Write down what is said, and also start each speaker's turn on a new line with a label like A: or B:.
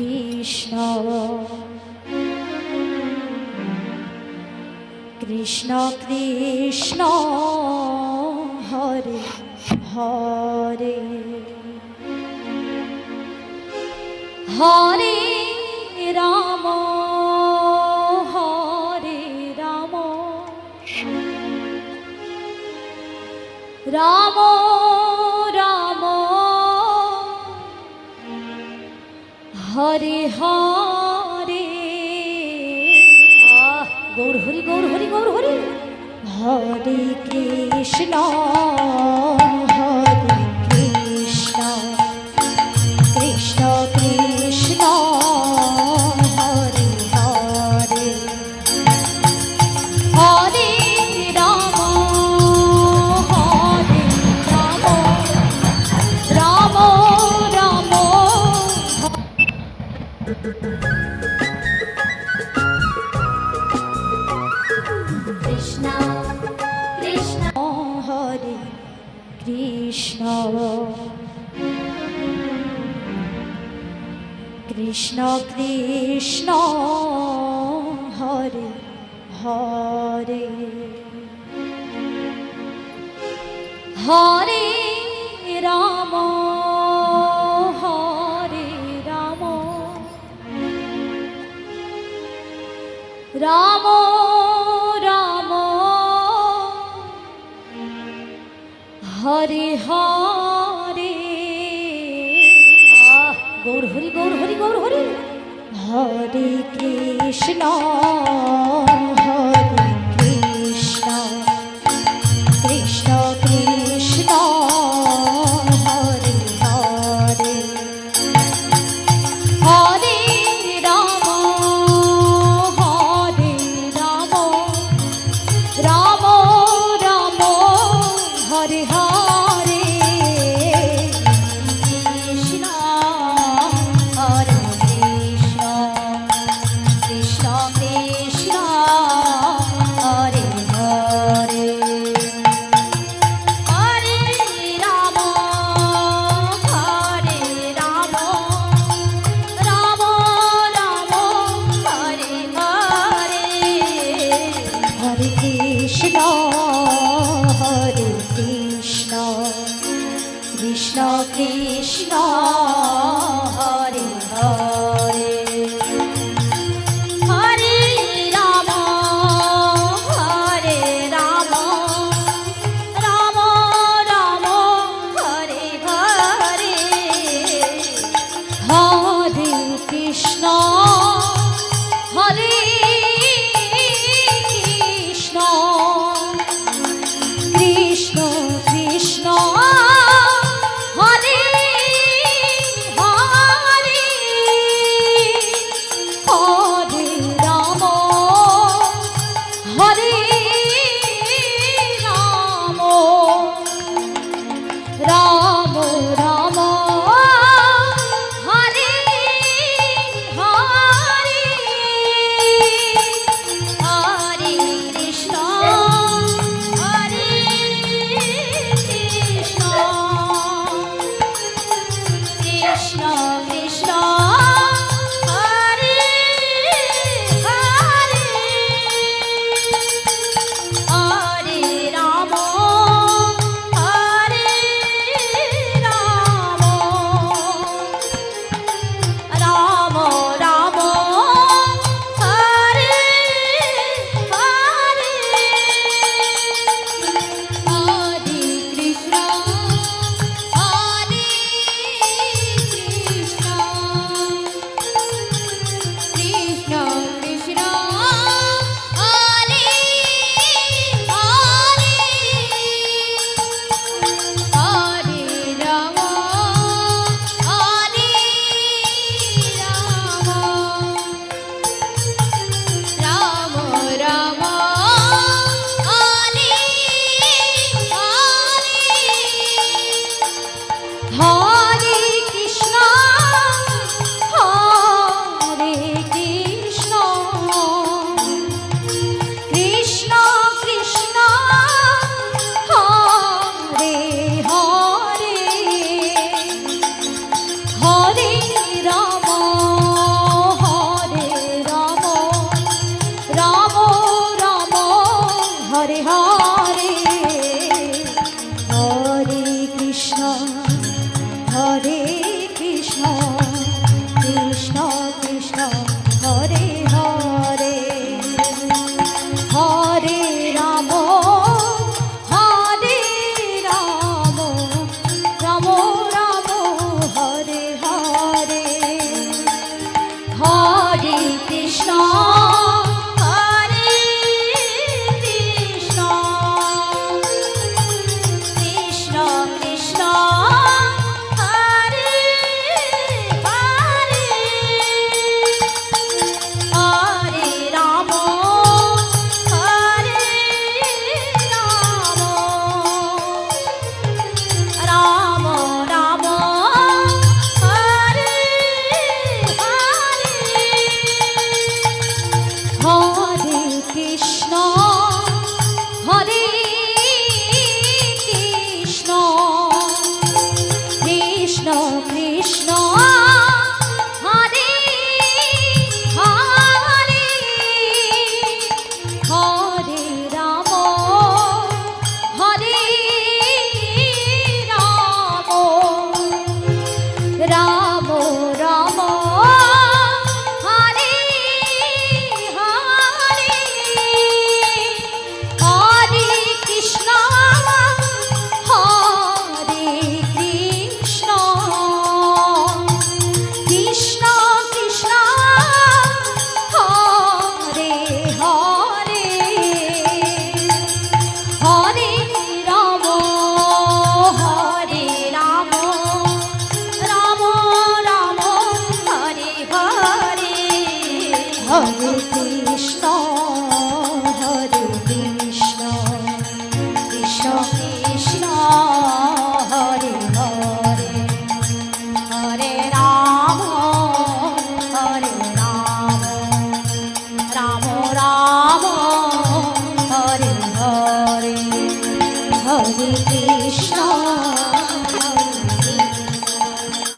A: Krishna Krishna Krishna Hare Hare Hare Ram Hare Ram Ram Ram Hare Hare Gour Hari Gour Hari Gour Hari Hare Krishna Hare Krishna Krishna Krishna Hare Hare Hare Ram Hare Ram Ram Ram Krishna Krishna Hare Krishna Krishna Krishna Hare Hare Hare Ram Hare Ram Ram Ram Hare Hare Gour Hari Gour Hari Gour Hari Hare Krishna Hare Krishna Krishna Krishna Hare Hare Hare Ram Hare Ram Ram Ram Hare Hare Krishna Hare Krishna Krishna Krishna Hare Krishna